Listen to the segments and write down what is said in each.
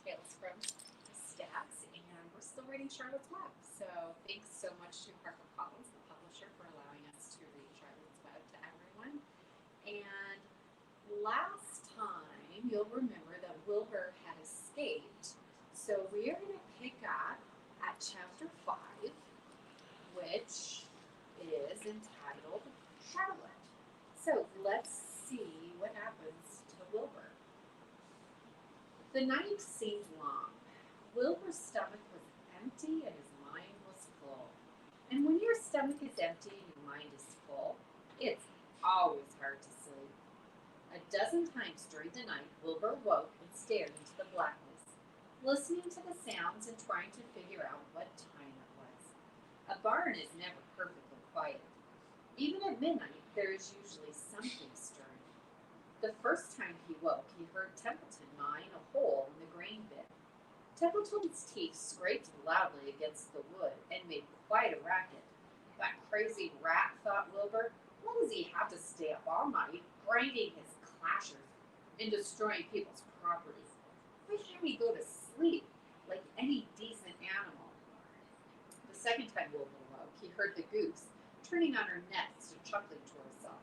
Tales from the Stacks, and we're still reading Charlotte's Web. So thanks so much to HarperCollins, the publisher, for allowing us to read Charlotte's Web to everyone. And last time, you'll remember that Wilbur had escaped. So we are going to pick up at chapter 5, which is entitled Charlotte. So let's see what happens to Wilbur. The night seemed long. Wilbur's stomach was empty and his mind was full. And when your stomach is empty and your mind is full, it's always hard to sleep. A dozen times during the night, Wilbur woke and stared into the blackness, listening to the sounds and trying to figure out what time it was. A barn is never perfectly quiet. Even at midnight, there is usually something stirring. The first time he woke, he heard Templeton gnawing a hole in the grain bin. Templeton's teeth scraped loudly against the wood and made quite a racket. That crazy rat, thought Wilbur. Why does he have to stay up all night, grinding his clashers and destroying people's property? Why can't he go to sleep like any decent animal? The second time Wilbur woke, he heard the goose turning on her nest and chuckling to herself.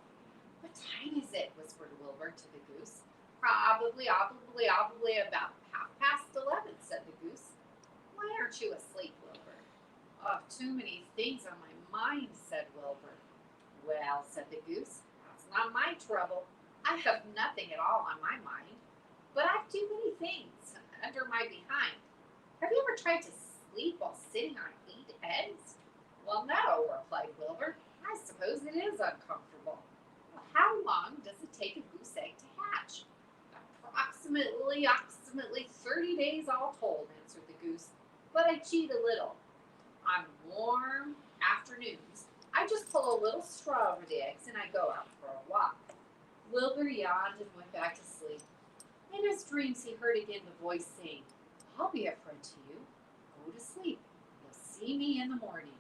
What time is it? Whispered Wilbur to the goose. Probably about 11:30, said the goose. Why aren't you asleep, Wilbur? Oh, too many things on my mind, said Wilbur. Well, said the goose, that's not my trouble. I have nothing at all on my mind, but I've too many things under my behind. Have you ever tried to sleep while sitting on 8 eggs? Well, no, replied Wilbur. I suppose it is uncomfortable. Well, how long does it take a goose egg to hatch? Approximately 30 days all told, answered the goose, but I cheat a little. On warm afternoons, I just pull a little straw over the eggs and I go out for a walk. Wilbur yawned and went back to sleep. In his dreams, he heard again the voice saying, I'll be a friend to you. Go to sleep. You'll see me in the morning.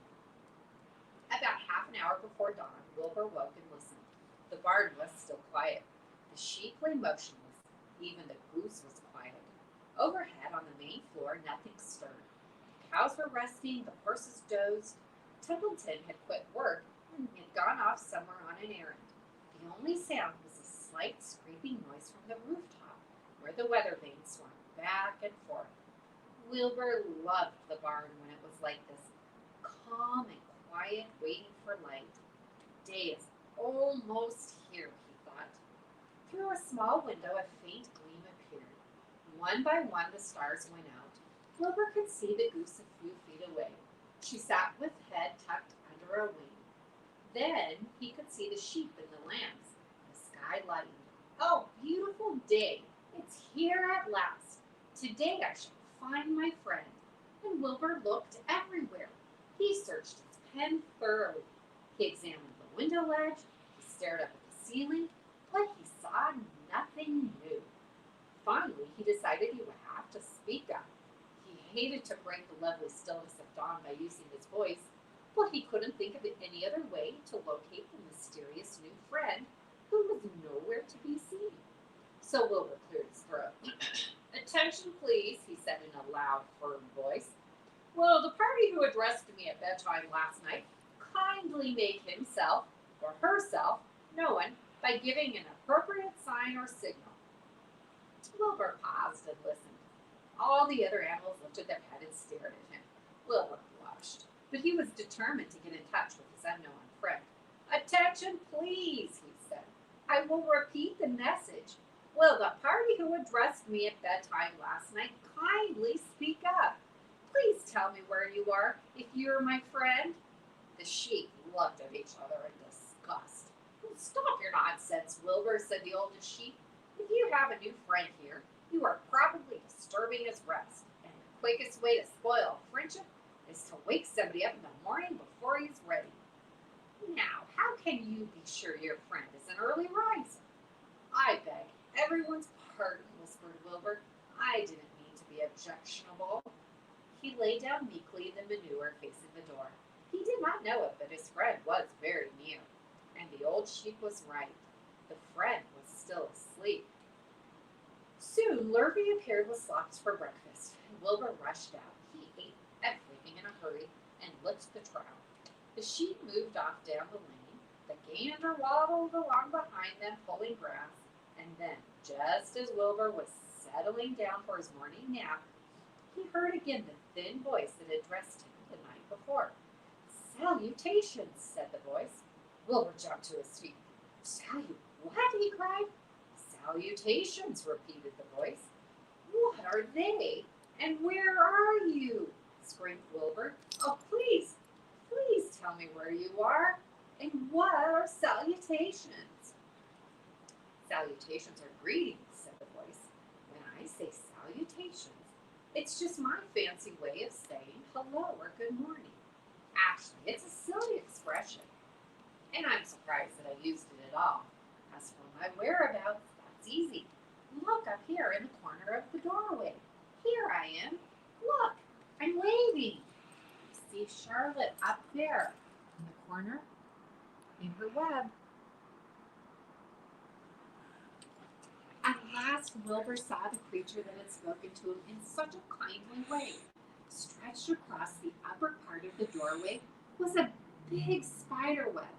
About half an hour before dawn, Wilbur woke and listened. The barn was still quiet. The sheep lay motionless. Even the goose was quiet. Overhead on the main floor, nothing stirred. The cows were resting, the horses dozed. Templeton had quit work and had gone off somewhere on an errand. The only sound was a slight scraping noise from the rooftop, where the weather vane swung back and forth. Wilbur loved the barn when it was like this, calm and quiet, waiting for light. Day is almost here, he thought. Through a small window, a faint gleam appeared. One by one, the stars went out. Wilbur could see the goose a few feet away. She sat with head tucked under a wing. Then he could see the sheep and the lambs. The sky lightened. Oh, beautiful day! It's here at last. Today I shall find my friend. And Wilbur looked everywhere. He searched his pen thoroughly. He examined the window ledge. He stared up at the ceiling, but he saw nothing new. Finally, he decided he would have to speak up. He hated to break the lovely stillness of dawn by using his voice, but he couldn't think of any other way to locate the mysterious new friend who was nowhere to be seen. So Wilbur cleared his throat. Attention, please, he said in a loud, firm voice. Will the party who addressed me at bedtime last night kindly make himself or herself known by giving an appropriate sign or signal? Wilbur paused and listened. All the other animals lifted their head and stared at him. Wilbur blushed, but he was determined to get in touch with his unknown friend. Attention, please, he said. I will repeat the message. Will the party who addressed me at bedtime last night kindly speak up? Please tell me where you are, if you're my friend. The sheep looked at each other in disgust. Stop your nonsense, Wilbur, said the oldest sheep. If you have a new friend here, you are probably disturbing his rest, and the quickest way to spoil a friendship is to wake somebody up in the morning before he's ready. Now, how can you be sure your friend is an early riser? I beg everyone's pardon, whispered Wilbur. I didn't mean to be objectionable. He lay down meekly in the manure facing the door. He did not know it, but his friend was very near, and the old sheep was right. The friend was still asleep. Soon, Lurvy appeared with slops for breakfast, and Wilbur rushed out. He ate everything in a hurry and licked the trout. The sheep moved off down the lane. The gander waddled along behind them, pulling grass. And then, just as Wilbur was settling down for his morning nap, he heard again the thin voice that had addressed him the night before. "Salutations," said the voice. Wilbur jumped to his feet. What?" he cried. "Salutations," repeated the voice. "What are they? And where are you?" screamed Wilbur. "Oh, please, please tell me where you are. And what are salutations?" "Salutations are greetings," said the voice. "When I say salutations, it's just my fancy way of saying hello or good morning. Actually, it's a silly expression, and I'm surprised that I used it at all. As for my whereabouts, that's easy. Look up here in the corner of the doorway. Here I am. Look, I'm waving. You see Charlotte up there in the corner in her web." At last, Wilbur saw the creature that had spoken to him in such a kindly way. Stretched across the upper part of the doorway was a big spider web,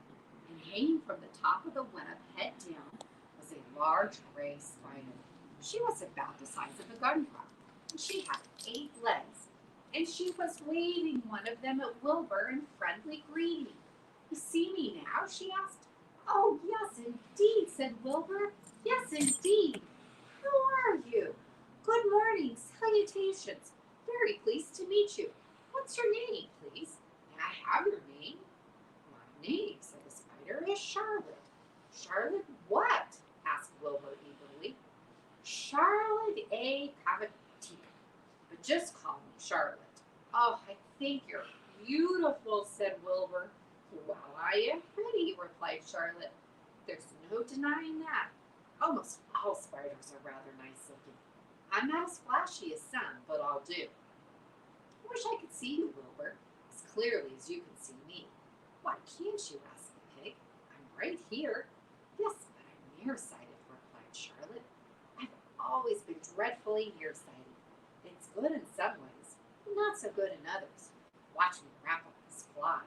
and hanging from the top of the web, head down, was a large gray spider. She was about the size of a gun prop, and she had 8 legs, and she was waving one of them at Wilbur in friendly greeting. "You see me now?" she asked. "Oh, yes, indeed," said Wilbur. "Yes, indeed. Who are you? Good morning, salutations. Very pleased to meet you. What's your name, please? May I have your name?" "My name," said the spider, "is Charlotte." "Charlotte what?" asked Wilbur eagerly. "Charlotte A. Cavatica, but just call me Charlotte." "Oh, I think you're beautiful," said Wilbur. "Well, I am pretty," replied Charlotte. "There's no denying that. Almost all spiders are rather nice looking. I'm not as flashy as some, but I'll do. I wish I could see you, Wilbur, as clearly as you can see me." "Why can't you?" asked the pig. "I'm right here." "Yes, but I'm nearsighted," replied Charlotte. "I've always been dreadfully nearsighted. It's good in some ways, but not so good in others. Watch me wrap up this fly."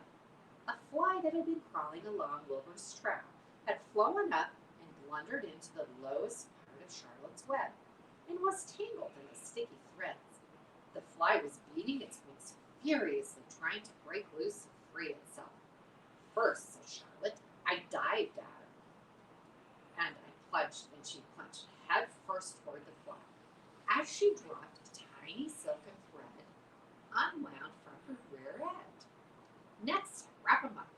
A fly that had been crawling along Wilbur's trail had flown up and blundered into the lowest part of Charlotte's web, and was tangled in the sticky threads. The fly was beating its wings furiously, trying to break loose and free itself. "First," said Charlotte, "I dived at her, and she plunged head first toward the fly. As she dropped, a tiny silken thread unwound from her rear end. Next, wrap 'em up."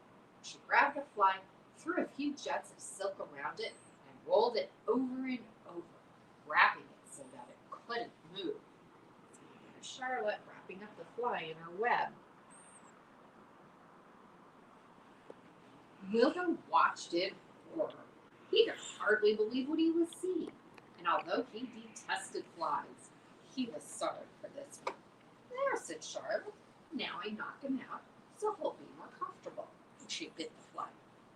She grabbed the fly, threw a few jets of silk around it, and rolled it over and over, wrapping it so that it couldn't move. There's Charlotte wrapping up the fly in her web. Wilbur watched in horror. He could hardly believe what he was seeing, and although he detested flies, he was sorry for this one. "There," said Charlotte. "Now I knocked him out, so he'll be more comfortable." And she bit the fly.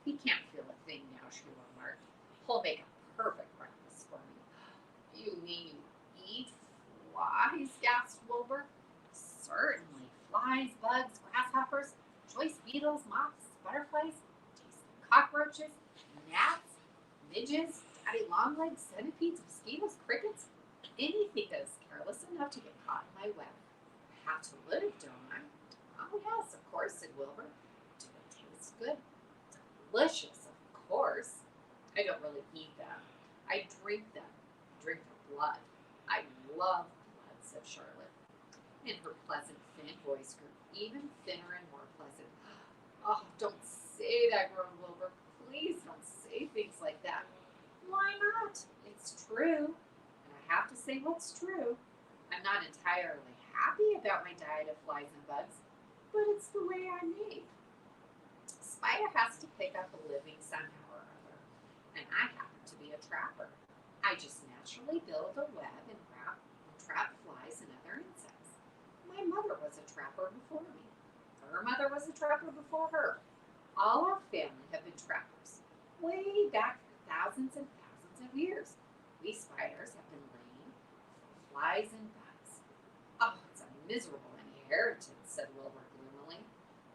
"He can't feel a thing now," she remarked. "He'll make a perfect breakfast for me." "You mean you eat flies?" gasped Wilbur. "Certainly. Flies, bugs, grasshoppers, choice beetles, moths, butterflies, tasty cockroaches, gnats, midges, daddy longlegs, centipedes, mosquitoes, crickets, anything that is careless enough to get caught in my web. I have to live, don't I?" "Oh, yes, of course," said Wilbur. "Do they taste good?" "Delicious, of course. I don't really eat them. I drink them. I drink their blood." "I love blood," said Charlotte. And her pleasant, thin voice grew even thinner and more pleasant. "Oh, don't say that," groaned Wilbur. "Please don't say things like that." "Why not? It's true. And I have to say what's true. I'm not entirely happy about my diet of flies and bugs, but it's the way I'm made. A spider has to pick up a living somehow or other, and I happen to be a trapper. I just naturally build a web and trap flies and other insects. My mother was a trapper before me. Her mother was a trapper before her. All our family have been trappers, way back for thousands and thousands of years. We spiders have been laying flies and bugs. Oh, it's a miserable inheritance, said Wilbur gloomily.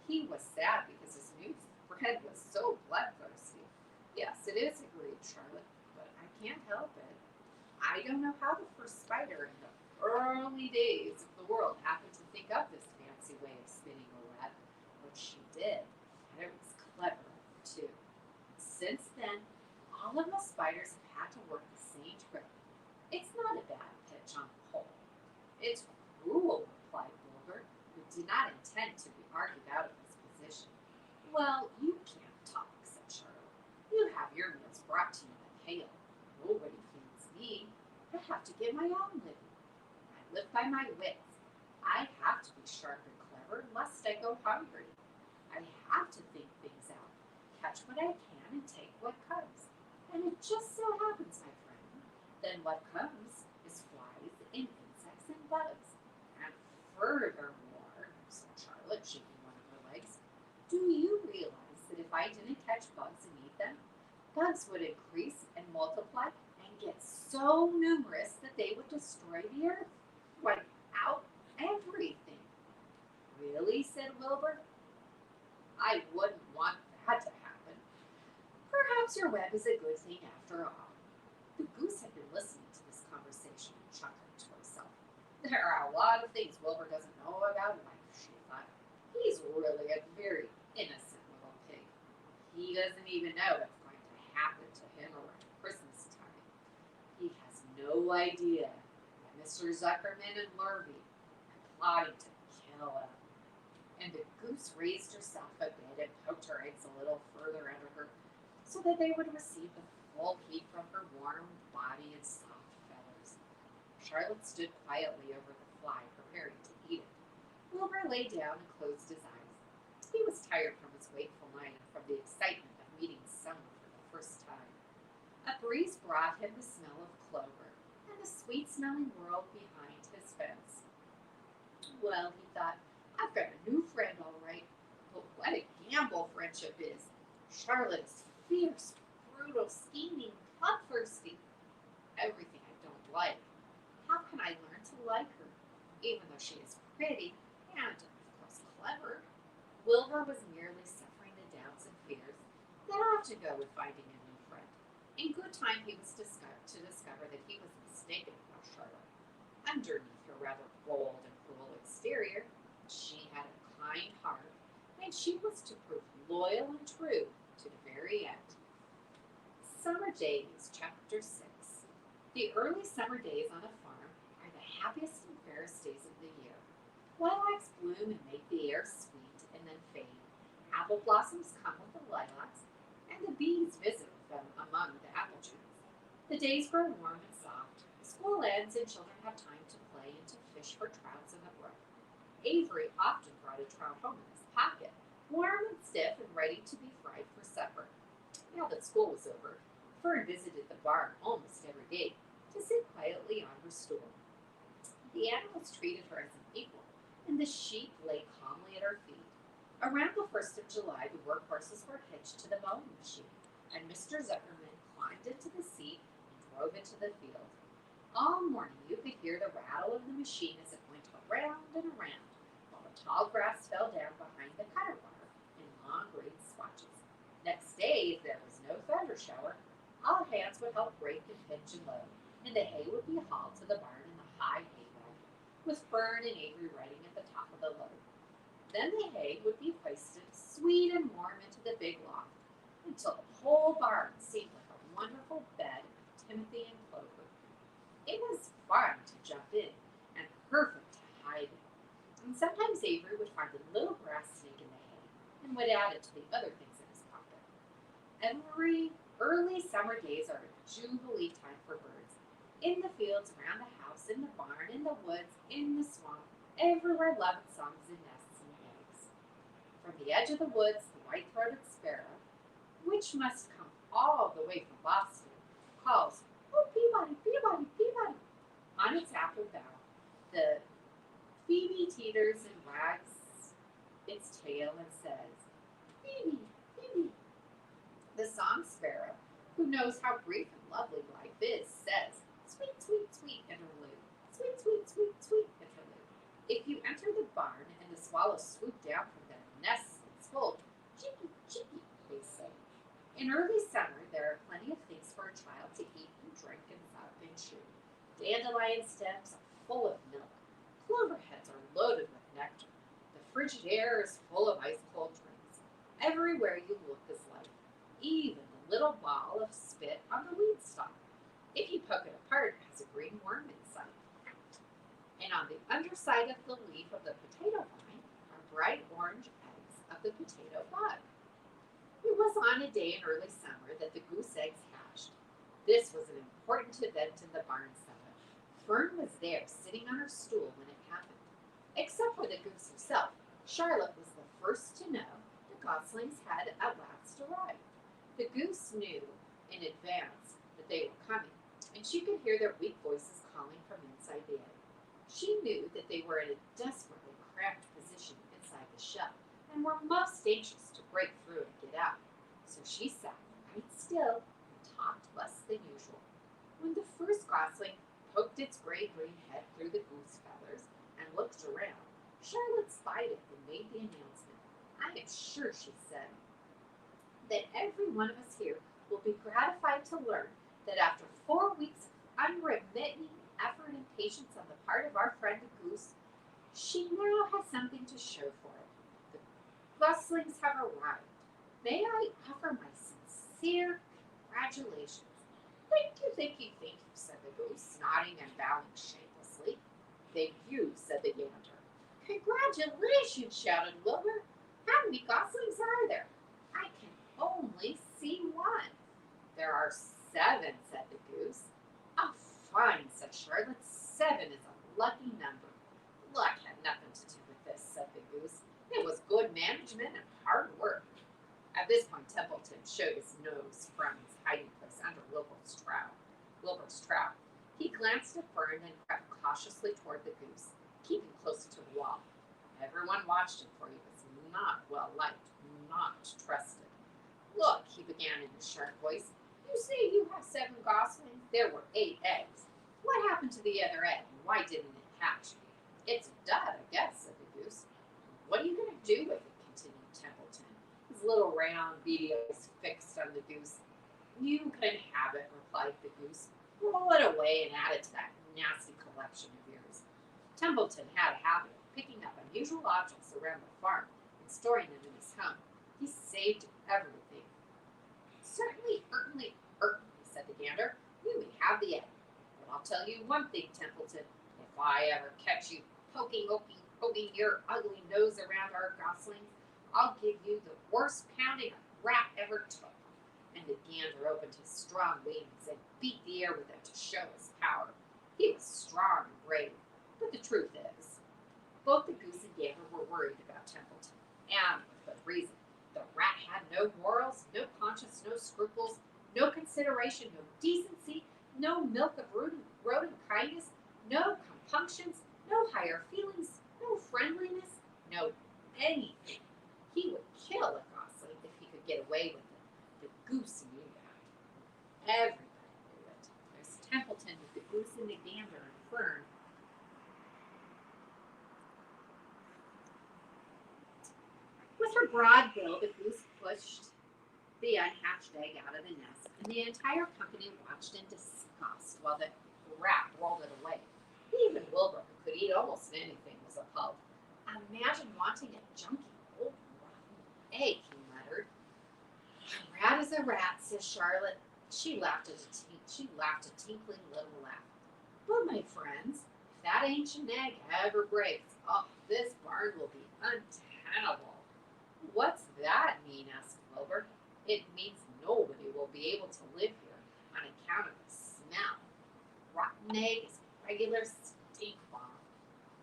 He was sad because his new friend was so bloodthirsty. Yes, it is, agreed Charlotte, but I can't help it. I don't know how the first spider in the early days of the world happened to think up this fancy way of spinning a web, but she did, and it was clever too. Since then, all of the spiders have had to work the same trick. It's not a bad pitch on the whole. It's cruel, replied Wilbur, who did not intend to be argued out of his position. Well, you can't talk, said Charlotte. You have your meals brought to you in a pail. Nobody feeds me. I have to get my own living. I live by my wits. I have to be sharp and clever, lest I go hungry. I have to think things out, catch what I can, and take what comes. And it just so happens, my friend, then what comes is flies and insects and bugs. And furthermore, said Charlotte, shaking one of her legs, do you realize that if I didn't catch bugs and eat them, bugs would increase and multiply and get so numerous that they would destroy the earth, wipe out everything? Really, said Wilbur. I wouldn't want that to happen. Perhaps your web is a good thing after all. The goose had been listening to this conversation and chuckled to herself. There are a lot of things Wilbur doesn't know about life, she thought. He's really a very innocent little pig. He doesn't even know what's going to happen to him around Christmas time. He has no idea that Mr. Zuckerman and Lurvy are plotting to kill him. And the goose raised herself a bit and poked her eggs a little further under her so that they would receive the full heat from her warm body and soft feathers. Charlotte stood quietly over the fly, preparing to eat it. Wilbur lay down and closed his eyes. He was tired from his wakeful night and from the excitement of meeting summer for the first time. A breeze brought him the smell of clover and the sweet-smelling world behind his fence. Well, he thought, I've got a new friend, all right, but what a gamble friendship is. Charlotte is fierce, brutal, scheming, bloodthirsty. Everything I don't like. How can I learn to like her, even though she is pretty and, of course, clever? Wilbur was merely suffering the doubts and fears that often go with finding a new friend. In good time, he was to discover that he was mistaken about Charlotte. Underneath her rather bold and cruel exterior, she had a kind heart, and she was to prove loyal and true to the very end. Summer Days, Chapter 6. The early summer days on a farm are the happiest and fairest days of the year. Lilacs bloom and make the air sweet and then fade. Apple blossoms come with the lilacs, and the bees visit them among the apple trees. The days grow warm and soft. School ends and children have time to play and to fish for trouts in the brook. Avery often brought a trout home in his pocket, warm and stiff and ready to be fried for supper. Now that school was over, Fern visited the barn almost every day to sit quietly on her stool. The animals treated her as an equal, and the sheep lay calmly at her feet. Around the 1st of July, the work horses were hitched to the mowing machine, and Mr. Zuckerman climbed into the seat and drove into the field. All morning you could hear the rattle of the machine as it went around and around, while the tall grass fell down behind the cutter bar in long green swatches. Next day, if there was no thunder shower, all hands would help rake and pinch and load, and the hay would be hauled to the barn in the high hay wagon, with Fern and Avery riding at the top of the load. Then the hay would be hoisted, sweet and warm, into the big loft, until the whole barn seemed like a wonderful bed of timothy and clover. It was fun to jump in, and perfect to hide in. And sometimes Avery would find a little grass snake in the hay, and would add it to the other things in his pocket. Every early summer days are a jubilee time for birds. In the fields, around the house, in the barn, in the woods, in the swamp, everywhere loving songs and nests and eggs. From the edge of the woods, the white-throated sparrow, which must come all the way from Boston, calls, "Oh, Peabody, Peabody, Peabody," on its apple bough. The phoebe teeters and wags its tail and says, "Phoebe, Phoebe." The song sparrow, who knows how brief and lovely life is, says, "Sweet, sweet, sweet interlude, sweet, tweet, tweet, tweet, interlude. If you enter the barn and the swallows swoop down from their nests and scold, cheeky, cheeky, they say. In early summer, there are plenty of things for a child to eat and drink and suck and chew. Dandelion stems are full of milk. Clover heads are loaded with nectar. The frigid air is full of ice-cold drinks. Everywhere you look is life, even the little ball of spit on the weed stalk. If you poke it apart, it has a green worm inside. And on the underside of the leaf of the potato vine are bright orange eggs of the potato bug. It was on a day in early summer that the goose eggs hatched. This was an important event in the barn cellar. Fern was there, sitting on her stool when it happened. Except for the goose herself, Charlotte was the first to know the goslings had at last arrived. The goose knew in advance that they were coming, and she could hear their weak voices calling from inside the egg. She knew that they were in a desperately cramped position inside the shell and were most anxious to break through and get out. So she sat right still and talked less than usual. When the first gosling poked its gray-green head through the goose feathers and looked around, Charlotte spied it and made the announcement. I am sure, she said, that every one of us here will be gratified to learn that after 4 weeks of unremitting effort and patience on the part of our friend the goose, she now has something to show for it. The goslings have arrived. May I offer my sincere congratulations? Thank you, said the goose, nodding and bowing shamelessly. Thank you, said the gander. Congratulations, shouted Wilbur. How many goslings are there? I can only see one. There are 7, said the goose. Oh, fine, said Charlotte. 7 is a lucky number. Luck had nothing to do with this, said the goose. It was good management and hard work. At this point, Templeton showed his nose from his hiding place under Wilbur's trowel. He glanced at Fern and crept cautiously toward the goose, keeping close to the wall. Everyone watched him, for he was not well liked, not trusted. Look, he began in a sharp voice. You say you have 7 goslings? There were 8 eggs. What happened to the other egg, and why didn't it hatch? It's a dud, I guess, said the goose. What are you going to do with it? Continued Templeton, his little round, beady eyes fixed on the goose. You can have it, replied the goose. Roll it away and add it to that nasty collection of yours. Templeton had a habit of picking up unusual objects around the farm and storing them in his home. He saved everything. Certainly, said the gander. You may have the egg. But I'll tell you one thing, Templeton. If I ever catch you poking your ugly nose around our goslings, I'll give you the worst pounding a rat ever took. And the gander opened his strong wings and beat the air with them to show his power. He was strong and brave, but the truth is, both the goose and gander were worried about Templeton, and with good reason. The rat had no morals, no conscience, no scruples, no consideration, no decency, no milk of rodent kindness, no compunctions, no higher feelings, no friendliness, no anything. He would kill a gosling if he could get away with it. The goose knew that. Everybody knew it. There's Templeton with the goose and the gander and Fern. With her broad bill, the goose pushed the unhatched egg out of the nest, and the entire company watched in disgust while the rat rolled it away. Even Wilbur, who could eat almost anything, was appalled. Imagine wanting a junky, old, rotten egg, he muttered. A rat is a rat, says Charlotte. She laughed a tinkling little laugh. But, my friends, if that ancient egg ever breaks, this barn will be untenable. What's that mean? Asked Wilbur. It means nobody will be able to live here on account of the smell. Rotten egg is a regular stink bomb.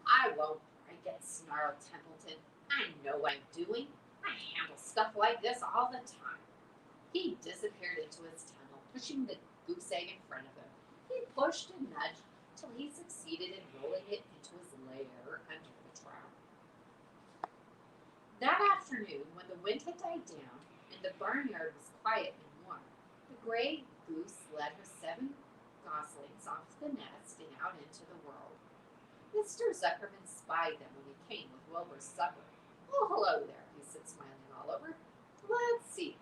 I won't break it, snarled Templeton. I know what I'm doing. I handle stuff like this all the time. He disappeared into his tunnel, pushing the goose egg in front of him. He pushed and nudged till he succeeded in rolling it into his lair under the trowel. That afternoon, when the wind had died down and the barnyard was quiet and warm, the gray goose led her 7 goslings off the nest and out into the world. Mr. Zuckerman spied them when he came with Wilbur's supper. Oh, hello there, he said, smiling all over. Let's see.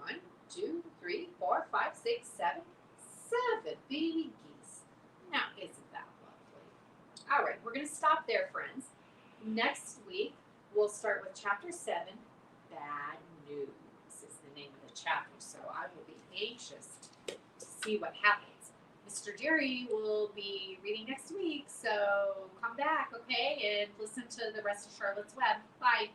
1, 2, 3, 4, 5, 6, 7. 7 baby geese. Now, isn't that lovely? All right, we're going to stop there, friends. Next week, we'll start with Chapter 7, Bad News is the name of the chapter, so I will be anxious to see what happens. Mr. Jerry will be reading next week, so come back, okay, and listen to the rest of Charlotte's Web. Bye.